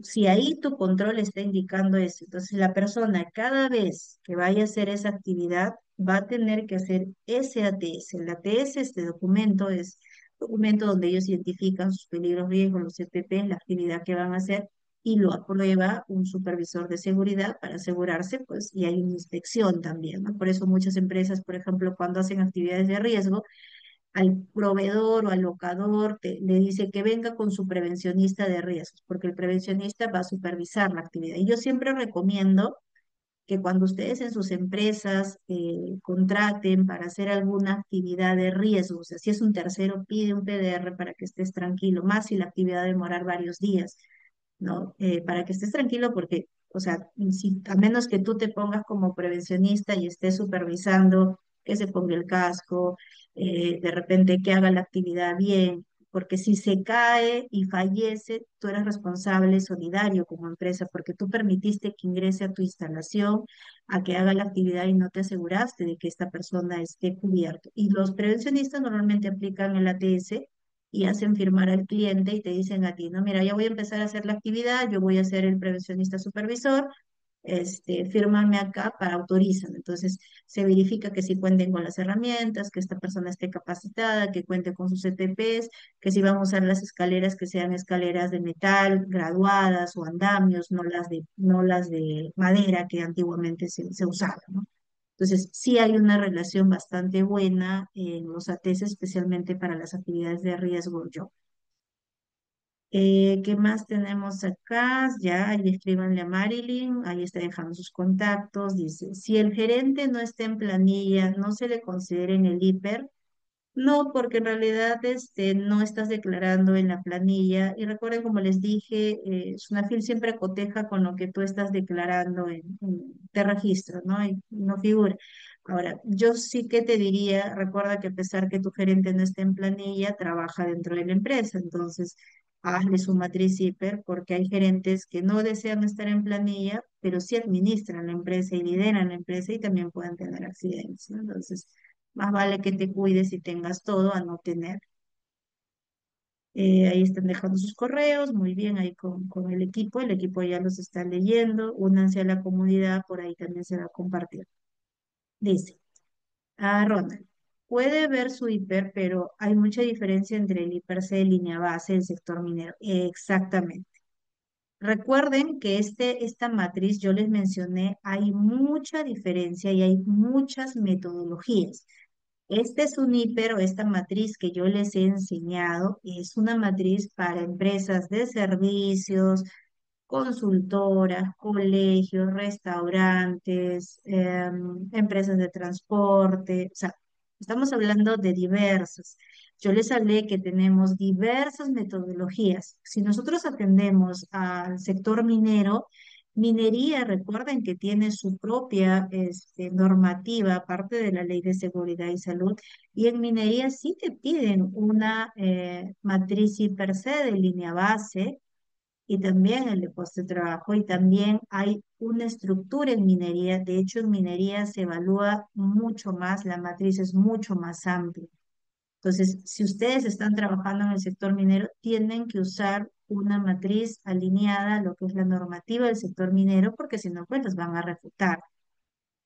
si ahí tu control está indicando eso, entonces la persona cada vez que vaya a hacer esa actividad va a tener que hacer ese ATS. El ATS, este documento, es documento donde ellos identifican sus peligros, riesgos, los CPP, la actividad que van a hacer y lo aprueba un supervisor de seguridad para asegurarse, pues, y hay una inspección también, ¿no? Por eso muchas empresas, por ejemplo, cuando hacen actividades de riesgo, al proveedor o al locador le dice que venga con su prevencionista de riesgos, porque el prevencionista va a supervisar la actividad. Y yo siempre recomiendo que cuando ustedes en sus empresas contraten para hacer alguna actividad de riesgo, o sea, si es un tercero, pide un PDR para que estés tranquilo, más si la actividad va a demorar varios días, ¿no? Para que estés tranquilo porque, o sea, si, a menos que tú te pongas como prevencionista y estés supervisando que se ponga el casco, de repente que haga la actividad bien, porque si se cae y fallece, tú eres responsable solidario como empresa, porque tú permitiste que ingrese a tu instalación, a que haga la actividad y no te aseguraste de que esta persona esté cubierta. Y los prevencionistas normalmente aplican el ATS y hacen firmar al cliente y te dicen a ti, no, mira, ya voy a empezar a hacer la actividad, yo voy a ser el prevencionista supervisor, fírmame acá para autorizar. Entonces, se verifica que si cuenten con las herramientas, que esta persona esté capacitada, que cuente con sus ETPs, que si van a usar las escaleras, que sean escaleras de metal, graduadas o andamios, no las de madera que antiguamente se usaban, ¿no? Entonces, sí hay una relación bastante buena en los ATS, especialmente para las actividades de riesgo yo. ¿Qué más tenemos acá? Ya, ahí escríbanle a Marilyn, ahí está dejando sus contactos. Dice, si el gerente no está en planilla, no se le considera en el hiper. No, porque en realidad no estás declarando en la planilla. Y recuerden, como les dije, Sunafil siempre coteja con lo que tú estás declarando te registro, ¿no? Y no figura. Ahora, yo sí que te diría, recuerda que a pesar que tu gerente no esté en planilla, trabaja dentro de la empresa. Entonces, hazle su matriz hiper, porque hay gerentes que no desean estar en planilla, pero sí administran la empresa y lideran la empresa y también pueden tener accidentes, ¿no? Entonces, más vale que te cuides y tengas todo a no tener. Ahí están dejando sus correos, muy bien, ahí con el equipo ya los está leyendo, únanse a la comunidad, por ahí también se va a compartir. Dice, Ronald, puede ver su hiper, pero hay mucha diferencia entre el hiper C de línea base del sector minero. Exactamente. Recuerden que esta matriz, yo les mencioné, hay mucha diferencia y hay muchas metodologías. Este es un hiper o esta matriz que yo les he enseñado, es una matriz para empresas de servicios, consultoras, colegios, restaurantes, empresas de transporte, o sea, estamos hablando de diversas. Yo les hablé que tenemos diversas metodologías. Si nosotros atendemos al sector minero, Minería, recuerden que tiene su propia normativa, aparte de la Ley de Seguridad y Salud, y en minería sí te piden una matriz y per se de línea base y también el de puesto de trabajo, y también hay una estructura en minería. De hecho, en minería se evalúa mucho más, la matriz es mucho más amplia. Entonces, si ustedes están trabajando en el sector minero, tienen que usar una matriz alineada a lo que es la normativa del sector minero, porque si no, pues los van a refutar.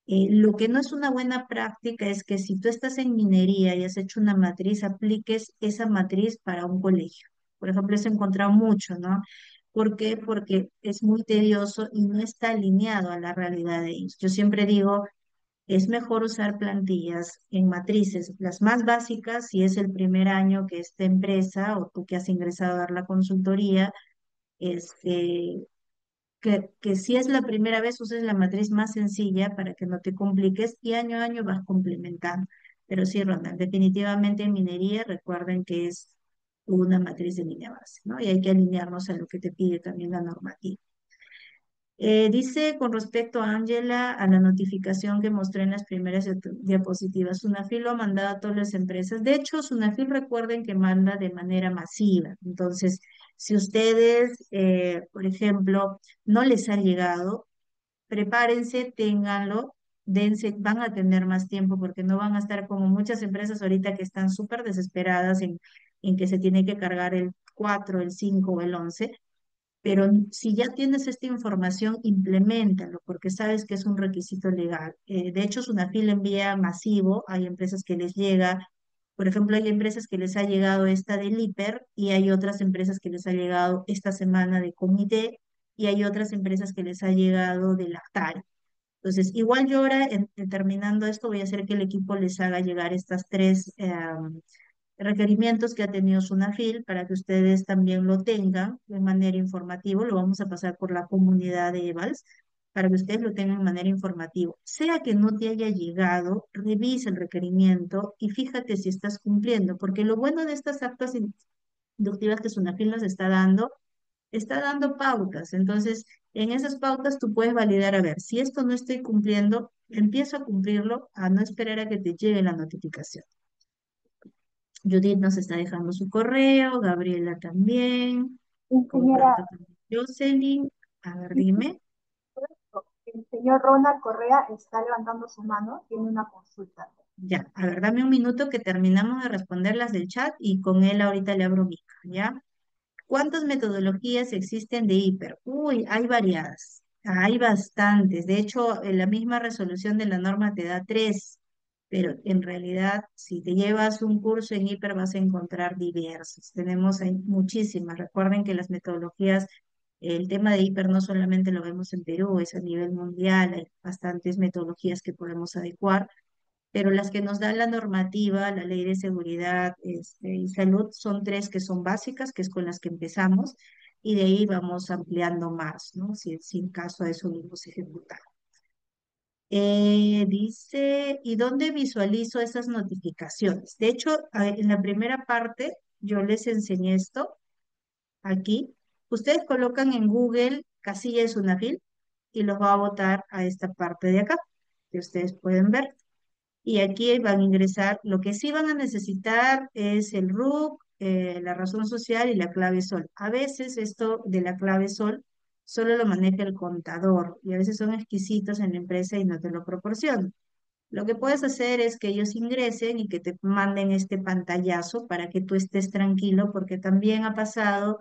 Lo que no es una buena práctica es que si tú estás en minería y has hecho una matriz, apliques esa matriz para un colegio. Por ejemplo, eso he encontrado mucho, ¿no? ¿Por qué? Porque es muy tedioso y no está alineado a la realidad de ellos. Yo siempre digo, es mejor usar plantillas en matrices, las más básicas, si es el primer año que esta empresa o tú que has ingresado a dar la consultoría, este, que si es la primera vez uses la matriz más sencilla para que no te compliques y año a año vas complementando. Pero sí, Ronald, definitivamente en minería recuerden que es una matriz de línea base, ¿no? Y hay que alinearnos a lo que te pide también la normativa. Dice con respecto a Ángela, a la notificación que mostré en las primeras diapositivas, Sunafil lo ha mandado a todas las empresas. De hecho, Sunafil recuerden que manda de manera masiva. Entonces, si ustedes, por ejemplo, no les ha llegado, prepárense, ténganlo, dense, van a tener más tiempo porque no van a estar como muchas empresas ahorita que están súper desesperadas en que se tiene que cargar el 4, el 5 o el 11. Pero si ya tienes esta información, implementalo, porque sabes que es un requisito legal. De hecho, Sunafil envía masivo, hay empresas que les llega, por ejemplo, hay empresas que les ha llegado esta del IPER y hay otras empresas que les ha llegado esta semana de Comité y hay otras empresas que les ha llegado de Lactario. Entonces, igual yo ahora, terminando esto, voy a hacer que el equipo les haga llegar estas tres requerimientos que ha tenido Sunafil para que ustedes también lo tengan de manera informativa. Lo vamos a pasar por la comunidad de EVALS para que ustedes lo tengan de manera informativa. Sea que no te haya llegado, revisa el requerimiento y fíjate si estás cumpliendo, porque lo bueno de estas actas inductivas que Sunafil nos está dando pautas. Entonces, en esas pautas tú puedes validar, a ver, si esto no estoy cumpliendo, empiezo a cumplirlo, a no esperar a que te llegue la notificación. Judith nos está dejando su correo, Gabriela también, Señora, comparto también. Jocelyn, a ver, dime. el señor Ronald Correa está levantando su mano, tiene una consulta. Ya, a ver, dame un minuto que terminamos de responder las del chat y con él ahorita le abro mic, ¿ya? ¿Cuántas metodologías existen de hiper? Uy, hay variadas, hay bastantes. De hecho, en la misma resolución de la norma te da tres, pero en realidad, si te llevas un curso en hiper vas a encontrar diversos. Tenemos hay muchísimas. Recuerden que las metodologías, el tema de hiper no solamente lo vemos en Perú, es a nivel mundial, hay bastantes metodologías que podemos adecuar, pero las que nos da la normativa, la ley de seguridad y salud, son tres que son básicas, que es con las que empezamos, y de ahí vamos ampliando más, ¿no? Si en caso de eso lo hemos ejecutado. Dice, ¿y dónde visualizo esas notificaciones? De hecho, en la primera parte yo les enseñé esto, aquí. Ustedes colocan en Google casilla de Sunafil y los va a botar a esta parte de acá, que ustedes pueden ver. Y aquí van a ingresar, lo que sí van a necesitar es el RUC, la razón social y la clave SOL. A veces esto de la clave SOL solo lo maneja el contador y a veces son exquisitos en la empresa y no te lo proporcionan. Lo que puedes hacer es que ellos ingresen y que te manden este pantallazo para que tú estés tranquilo, porque también ha pasado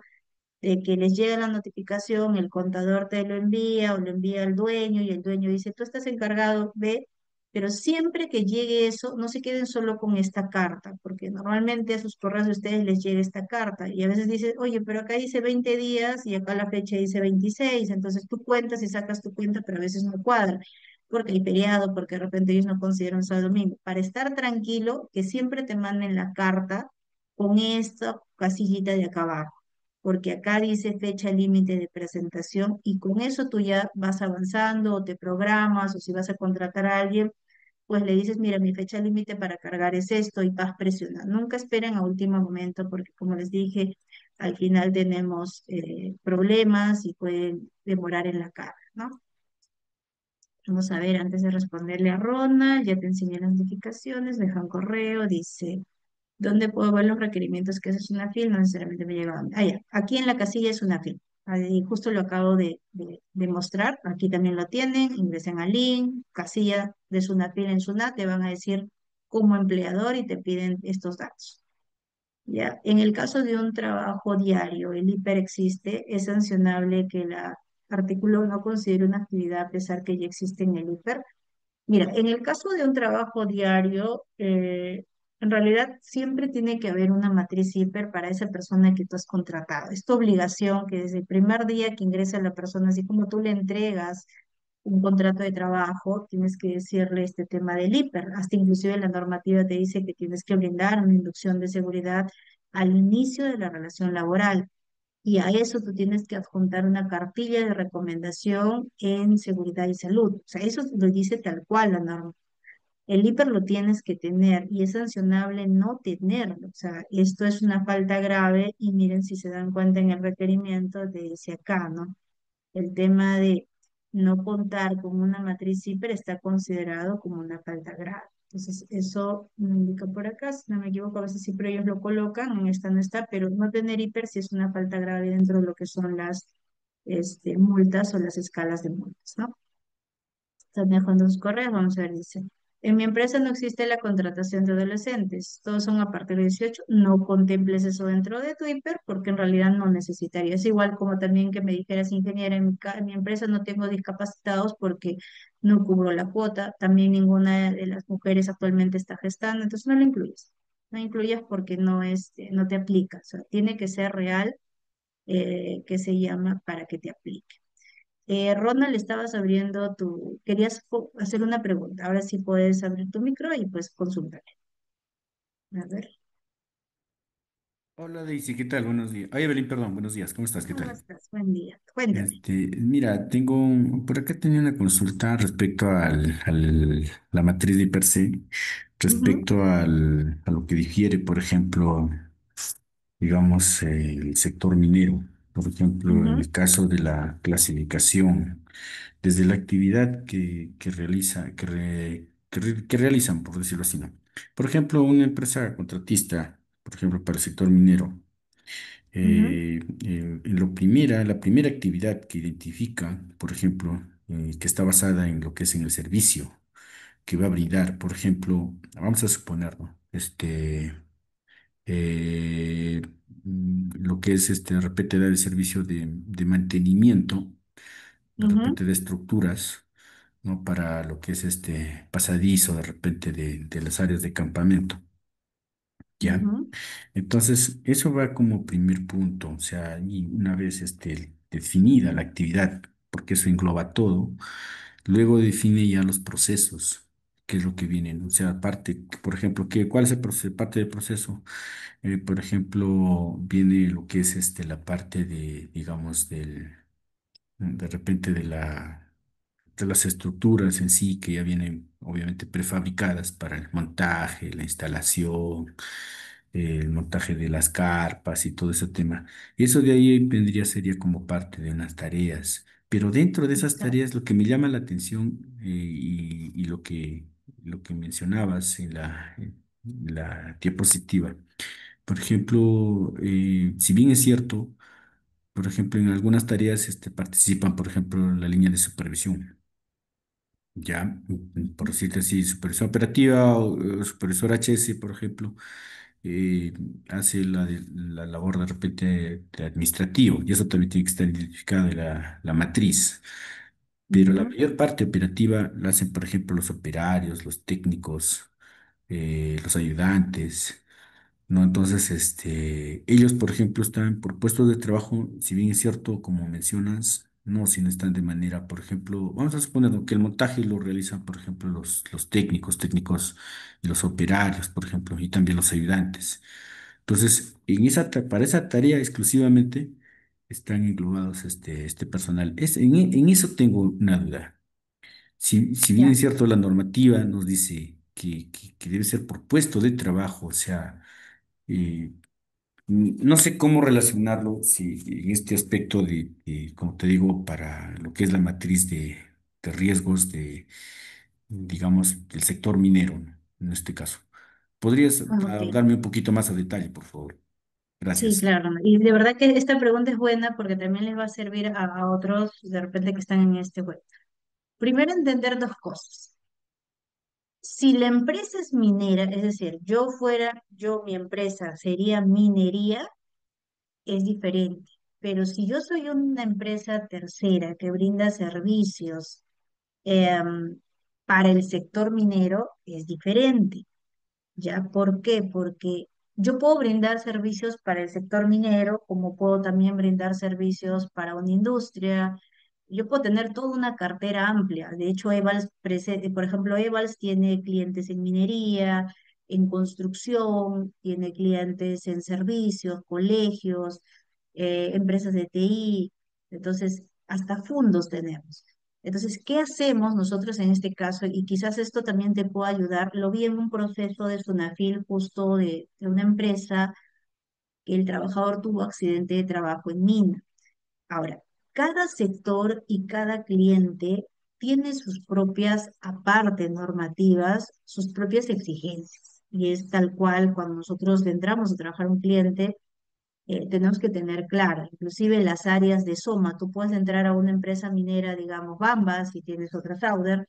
de que les llega la notificación, el contador te lo envía o lo envía al dueño y el dueño dice, tú estás encargado de, pero siempre que llegue eso, no se queden solo con esta carta, porque normalmente a sus correos de ustedes les llega esta carta y a veces dice, oye, pero acá dice 20 días y acá la fecha dice 26, entonces tú cuentas y sacas tu cuenta, pero a veces no cuadra. Porque hay feriado, porque de repente ellos no consideran sábado domingo. Para estar tranquilo, que siempre te manden la carta con esta casillita de acá abajo porque acá dice fecha límite de presentación y con eso tú ya vas avanzando o te programas o si vas a contratar a alguien, pues le dices, mira, mi fecha límite para cargar es esto y vas presionando. Nunca esperen a último momento porque como les dije, al final tenemos problemas y pueden demorar en la carga, ¿no? Vamos a ver, antes de responderle a Ronald, ya te enseñé las notificaciones, deja un correo, dice, ¿dónde puedo ver los requerimientos que haces una FIL? No necesariamente me llega a mí. Ah, ya, aquí en la casilla es una FIL. Ahí justo lo acabo de mostrar, aquí también lo tienen, ingresen al link, casilla de Sunafil en Sunat, te van a decir como empleador y te piden estos datos. Ya, en el caso de un trabajo diario, el hiper existe, es sancionable que el artículo no considere una actividad a pesar que ya existe en el hiper. Mira, en el caso de un trabajo diario, en realidad siempre tiene que haber una matriz hiper para esa persona que tú has contratado. Es tu obligación que desde el primer día que ingresa la persona, así como tú le entregas un contrato de trabajo, tienes que decirle este tema del hiper. Hasta inclusive la normativa te dice que tienes que brindar una inducción de seguridad al inicio de la relación laboral. Y a eso tú tienes que adjuntar una cartilla de recomendación en seguridad y salud. O sea, eso lo dice tal cual la norma. El hiper lo tienes que tener y es sancionable no tenerlo. O sea, esto es una falta grave y miren si se dan cuenta en el requerimiento de ese acá, ¿no? El tema de no contar con una matriz hiper está considerado como una falta grave. Entonces, eso me indica por acá, si no me equivoco, a veces siempre ellos lo colocan, en esta no está, pero no tener hiper sí es una falta grave dentro de lo que son las multas o las escalas de multas, ¿no? Están dejando sus correos, vamos a ver, dice. En mi empresa no existe la contratación de adolescentes, todos son a partir de 18, no contemples eso dentro de tu hiper porque en realidad no necesitarías. Igual como también que me dijeras, ingeniera, en mi empresa no tengo discapacitados porque no cubro la cuota, también ninguna de las mujeres actualmente está gestando, entonces no lo incluyes. No incluyas porque no, no te aplica, o sea, tiene que ser real, que se llama para que te aplique. Ronald, estabas abriendo querías hacer una pregunta. Ahora sí puedes abrir tu micro y pues consultar. A ver, Hola Daisy, ¿qué tal? Buenos días. Ay, Evelyn, perdón, buenos días, ¿cómo estás? ¿Qué ¿cómo tal? estás? Buen día. Cuéntame. Mira, por acá tenía una consulta respecto la matriz de per se, Ujú, respecto a lo que difiere, por ejemplo, digamos, el sector minero. Por ejemplo, en ujú, el caso de la clasificación, desde la actividad que realizan, por decirlo así, ¿no? Por ejemplo, una empresa contratista, por ejemplo, para el sector minero. ujú, La primera actividad que identifica, por ejemplo, que está basada en lo que es en el servicio que va a brindar, por ejemplo, vamos a suponer, ¿no? Eh, lo que es de repente dar el servicio de mantenimiento, de ujú, repente de estructuras, ¿no? Para lo que es pasadizo, de repente de las áreas de campamento. ¿Ya? ujú. Entonces, eso va como primer punto, o sea, y una vez definida la actividad, porque eso engloba todo, luego define ya los procesos, qué es lo que vienen, o sea, por ejemplo, ¿cuál es el proceso? Parte del proceso, por ejemplo, viene lo que es la parte digamos, de repente de las estructuras en sí que ya vienen obviamente prefabricadas para el montaje, la instalación, el montaje de las carpas y todo ese tema. Y eso de ahí sería como parte de unas tareas. Pero dentro de esas Exacto. tareas, lo que me llama la atención y lo que mencionabas en la diapositiva, por ejemplo, si bien es cierto, por ejemplo, en algunas tareas participan, por ejemplo, la línea de supervisión. Ya, por Ujú, decirte así, supervisión operativa o supervisor HS, por ejemplo, eh, hace la labor de repente de administrativo y eso también tiene que estar identificado en la matriz. Pero la ujú, mayor parte operativa la hacen, por ejemplo, los operarios, los técnicos, los ayudantes. ¿No? Entonces, ellos, por ejemplo, están por puestos de trabajo, si bien es cierto, como mencionas, no, sino están de manera, por ejemplo, vamos a suponer ¿no? que el montaje lo realizan, por ejemplo, los técnicos y los operarios, por ejemplo, y también los ayudantes. Entonces, para esa tarea exclusivamente están englobados este personal. En eso tengo una duda. Si bien ya. es cierto, la normativa nos dice que debe ser por puesto de trabajo, o sea, eh, No sé cómo relacionarlo, si en este aspecto como te digo, para lo que es la matriz de riesgos digamos, del sector minero, ¿no? En este caso. ¿Podrías Ok. darme un poquito más a detalle, por favor? Sí, Gracias. claro. Y de verdad que esta pregunta es buena porque también les va a servir a otros de repente que están en este web. Primero, entender dos cosas. Si la empresa es minera, es decir, mi empresa sería minería, es diferente. Pero si yo soy una empresa tercera que brinda servicios em, para el sector minero, es diferente. ¿Ya? ¿Por qué? Porque yo puedo brindar servicios para el sector minero, como puedo también brindar servicios para una industria. Yo puedo tener toda una cartera amplia. De hecho, por ejemplo, Evals tiene clientes en minería, en construcción, tiene clientes en servicios, colegios, empresas de TI. Entonces, hasta fundos tenemos. Entonces, ¿qué hacemos nosotros en este caso? Y quizás esto también te pueda ayudar. Lo vi en un proceso de Sunafil justo de una empresa que el trabajador tuvo accidente de trabajo en mina. Ahora, cada sector y cada cliente tiene sus propias, aparte normativas, sus propias exigencias. Y es tal cual cuando nosotros entramos a trabajar un cliente, tenemos que tener claro, inclusive las áreas de Soma, tú puedes entrar a una empresa minera, digamos, Bamba, si tienes otra Sauder,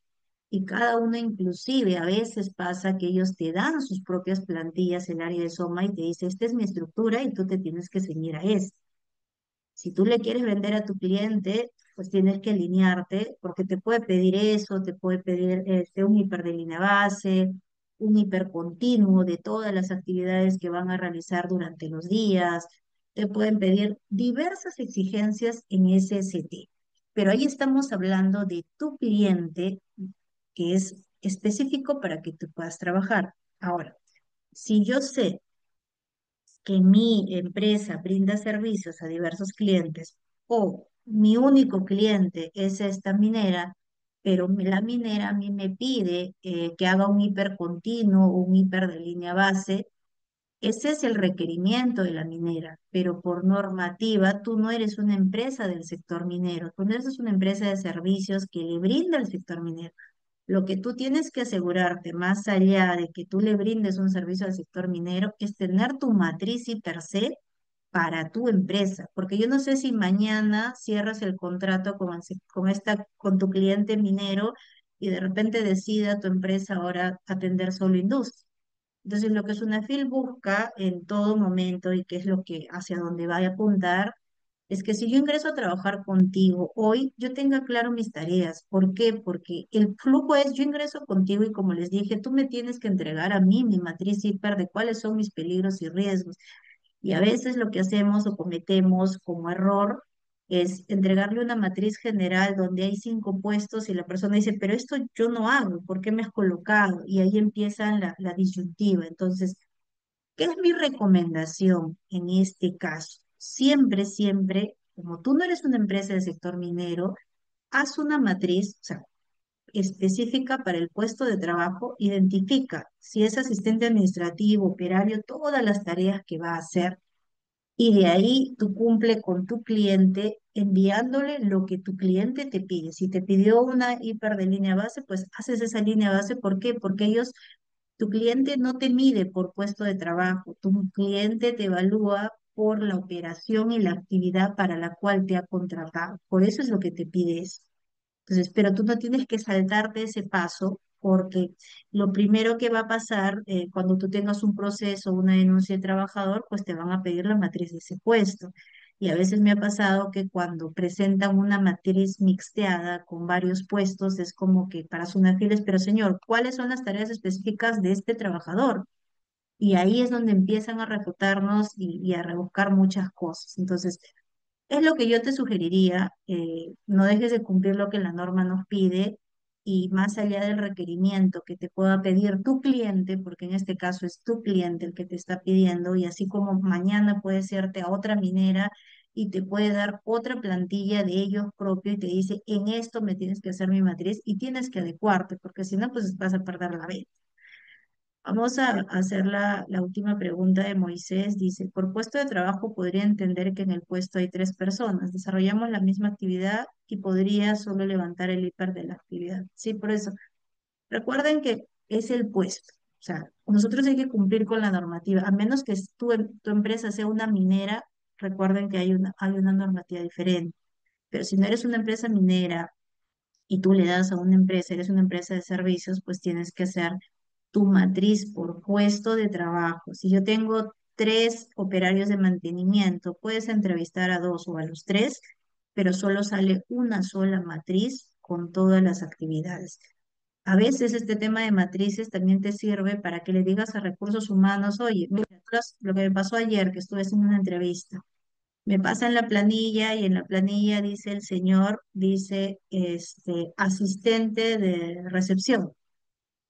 y cada uno inclusive a veces pasa que ellos te dan sus propias plantillas en el área de Soma y te dice, esta es mi estructura y tú te tienes que ceñir a esto. Si tú le quieres vender a tu cliente, pues tienes que alinearte, porque te puede pedir eso, te puede pedir un hiper de línea base, un hiper continuo de todas las actividades que van a realizar durante los días, te pueden pedir diversas exigencias en SST. Pero ahí estamos hablando de tu cliente, que es específico para que tú puedas trabajar. Ahora, si yo sé que mi empresa brinda servicios a diversos clientes o mi único cliente es esta minera, pero la minera a mí me pide que haga un hiper continuo o un hiper de línea base. Ese es el requerimiento de la minera, pero por normativa tú no eres una empresa del sector minero, tú no eres una empresa de servicios que le brinda al sector minero. Lo que tú tienes que asegurarte, más allá de que tú le brindes un servicio al sector minero, es tener tu matriz y per se para tu empresa, porque yo no sé si mañana cierras el contrato con tu cliente minero y de repente decida tu empresa ahora atender solo industria. Entonces, lo que Sunafil busca en todo momento y que es lo que hacia donde va a apuntar es que si yo ingreso a trabajar contigo hoy, yo tenga claro mis tareas. ¿Por qué? Porque el flujo es, yo ingreso contigo y como les dije, tú me tienes que entregar a mí mi matriz hiper de cuáles son mis peligros y riesgos. Y a veces lo que hacemos o cometemos como error es entregarle una matriz general donde hay 5 puestos y la persona dice, pero esto yo no hago, ¿por qué me has colocado? Y ahí empieza la disyuntiva. Entonces, ¿qué es mi recomendación en este caso? Siempre, siempre, como tú no eres una empresa del sector minero, haz una matriz, o sea, específica para el puesto de trabajo, identifica si es asistente administrativo, operario, todas las tareas que va a hacer y de ahí tú cumple con tu cliente enviándole lo que tu cliente te pide. Si te pidió una hiper de línea base, pues haces esa línea base. ¿Por qué? Porque tu cliente no te mide por puesto de trabajo, tu cliente te evalúa por la operación y la actividad para la cual te ha contratado. Por eso es lo que te pide eso. Entonces, pero tú no tienes que saltarte ese paso porque lo primero que va a pasar cuando tú tengas un proceso, una denuncia de trabajador, pues te van a pedir la matriz de ese puesto. Y a veces me ha pasado que cuando presentan una matriz mixteada con varios puestos, es como que para su files, pero señor, ¿cuáles son las tareas específicas de este trabajador? Y ahí es donde empiezan a refutarnos y a rebuscar muchas cosas. Entonces, es lo que yo te sugeriría, no dejes de cumplir lo que la norma nos pide y más allá del requerimiento que te pueda pedir tu cliente, porque en este caso es tu cliente el que te está pidiendo y así como mañana puedes irte a otra minera y te puede dar otra plantilla de ellos propio y te dice, en esto me tienes que hacer mi matriz y tienes que adecuarte, porque si no, pues vas a perder la venta. Vamos a hacer la última pregunta de Moisés. Dice, por puesto de trabajo podría entender que en el puesto hay tres personas. Desarrollamos la misma actividad y podría solo levantar el hiper de la actividad. Sí, por eso. Recuerden que es el puesto. O sea, nosotros hay que cumplir con la normativa. A menos que tu empresa sea una minera, recuerden que hay una normativa diferente. Pero si no eres una empresa minera y tú le das a una empresa, eres una empresa de servicios, pues tienes que hacer tu matriz por puesto de trabajo. Si yo tengo tres operarios de mantenimiento, puedes entrevistar a dos o a los tres, pero solo sale una sola matriz con todas las actividades. A veces este tema de matrices también te sirve para que le digas a recursos humanos, oye, mira, lo que me pasó ayer, que estuve haciendo una entrevista, me pasan la planilla y en la planilla dice el señor, dice asistente de recepción.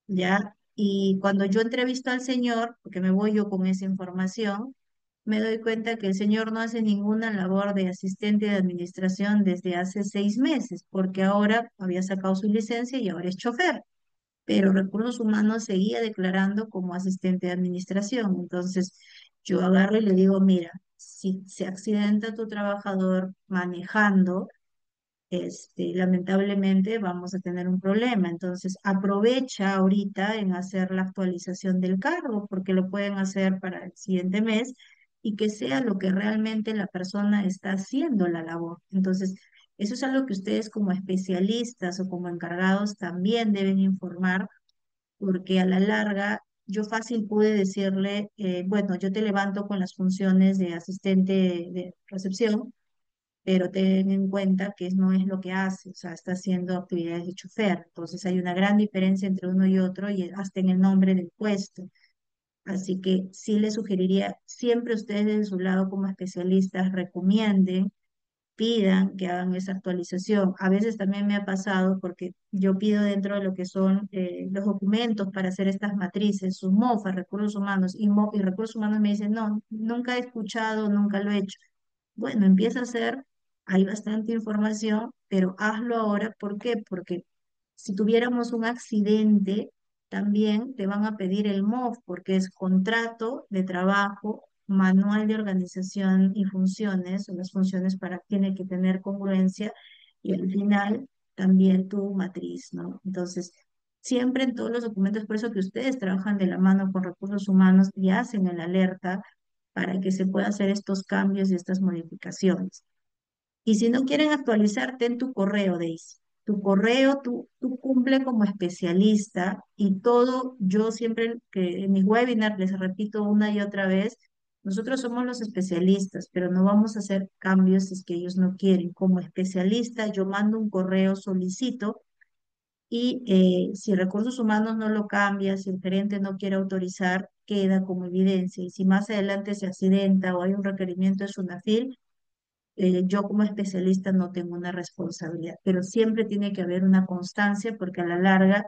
¿Ya? Y cuando yo entrevisto al señor, porque me voy yo con esa información, me doy cuenta que el señor no hace ninguna labor de asistente de administración desde hace 6 meses, porque ahora había sacado su licencia y ahora es chofer, pero Recursos Humanos seguía declarando como asistente de administración. Entonces, yo agarro y le digo, mira, si se accidenta tu trabajador manejando, lamentablemente vamos a tener un problema. Entonces, aprovecha ahorita en hacer la actualización del cargo, porque lo pueden hacer para el siguiente mes y que sea lo que realmente la persona está haciendo la labor. Entonces, eso es algo que ustedes como especialistas o como encargados también deben informar, porque a la larga yo fácil pude decirle, bueno, yo te levanto con las funciones de asistente de recepción, pero ten en cuenta que no es lo que hace, o sea, está haciendo actividades de chofer. Entonces hay una gran diferencia entre uno y otro y hasta en el nombre del puesto. Así que sí les sugeriría, siempre ustedes de su lado como especialistas recomienden, pidan que hagan esa actualización. A veces también me ha pasado porque yo pido dentro de lo que son los documentos para hacer estas matrices, sus MOFA, recursos humanos, y recursos humanos me dicen, no, nunca he escuchado, nunca lo he hecho. Bueno, empieza a hacer, hay bastante información, pero hazlo ahora. ¿Por qué? Porque si tuviéramos un accidente, también te van a pedir el MOF, porque es contrato de trabajo, manual de organización y funciones, las funciones para tiene que tener congruencia, y al final también tu matriz, ¿no? Entonces, siempre en todos los documentos, por eso que ustedes trabajan de la mano con recursos humanos y hacen el alerta para que se puedan hacer estos cambios y estas modificaciones. Y si no quieren actualizarte en tu correo, Daisy, tu correo, tú cumple como especialista y todo, yo siempre que en mis webinars les repito una y otra vez, nosotros somos los especialistas, pero no vamos a hacer cambios si es que ellos no quieren. Como especialista, yo mando un correo, solicito y si recursos humanos no lo cambia, si el gerente no quiere autorizar, queda como evidencia. Y si más adelante se accidenta o hay un requerimiento de SUNAFIL, yo como especialista no tengo una responsabilidad, pero siempre tiene que haber una constancia porque a la larga,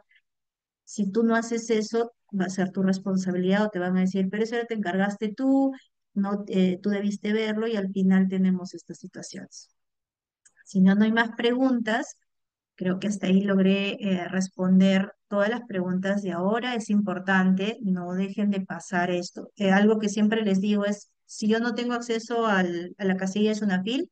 si tú no haces eso, va a ser tu responsabilidad o te van a decir, pero eso ya te encargaste tú, no, tú debiste verlo y al final tenemos estas situaciones. Si no, no hay más preguntas. Creo que hasta ahí logré responder todas las preguntas de ahora. Es importante, no dejen de pasar esto. Algo que siempre les digo es, si yo no tengo acceso a la casilla de Sunafil,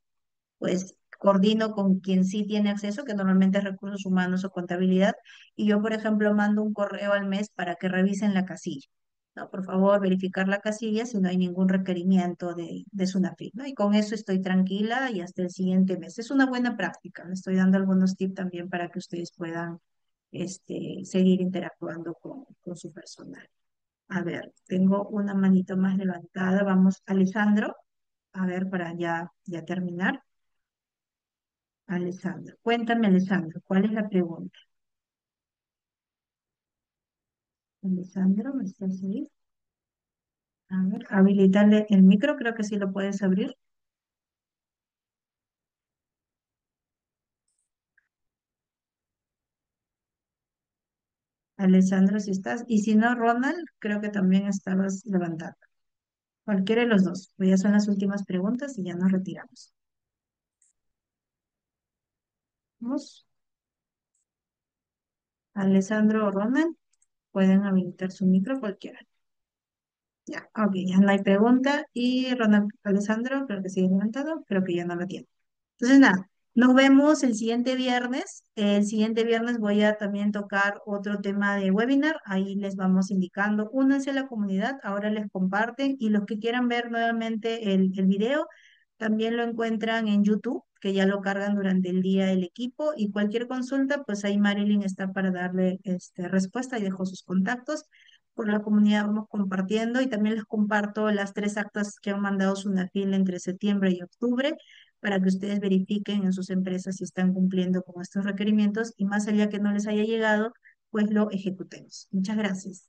pues coordino con quien sí tiene acceso, que normalmente es recursos humanos o contabilidad, y yo, por ejemplo, mando un correo al mes para que revisen la casilla. ¿No? Por favor, verificar la casilla si no hay ningún requerimiento de SUNAFIL, ¿no? Y con eso estoy tranquila y hasta el siguiente mes. Es una buena práctica. Le estoy dando algunos tips también para que ustedes puedan seguir interactuando con su personal. A ver, tengo una manito más levantada. Vamos, Alejandro. A ver, para ya terminar. Alessandro. Cuéntame, Alessandro, ¿cuál es la pregunta? Alessandro, ¿me estás ahí? A ver, habilitarle el micro, creo que sí lo puedes abrir. Alessandro, si estás. Y si no, Ronald, creo que también estabas levantando. Cualquiera de los dos. Pues ya son las últimas preguntas y ya nos retiramos. Vamos. Alessandro o Ronald. pueden habilitar su micro cualquiera. Ya, ok, ya no hay pregunta. Y Ronald Alessandro, creo que sigue levantado, creo que ya no lo tiene. Entonces, nada, nos vemos el siguiente viernes. El siguiente viernes voy a también tocar otro tema de webinar. Ahí les vamos indicando. Únanse a la comunidad, ahora les comparten. Y los que quieran ver nuevamente el video, también lo encuentran en YouTube, que ya lo cargan durante el día el equipo. Y cualquier consulta, pues ahí Marilyn está para darle respuesta y dejo sus contactos. Por la comunidad vamos compartiendo y también les comparto las 3 actas que han mandado SUNAFIL entre septiembre y octubre para que ustedes verifiquen en sus empresas si están cumpliendo con estos requerimientos y más allá que no les haya llegado, pues lo ejecutemos. Muchas gracias.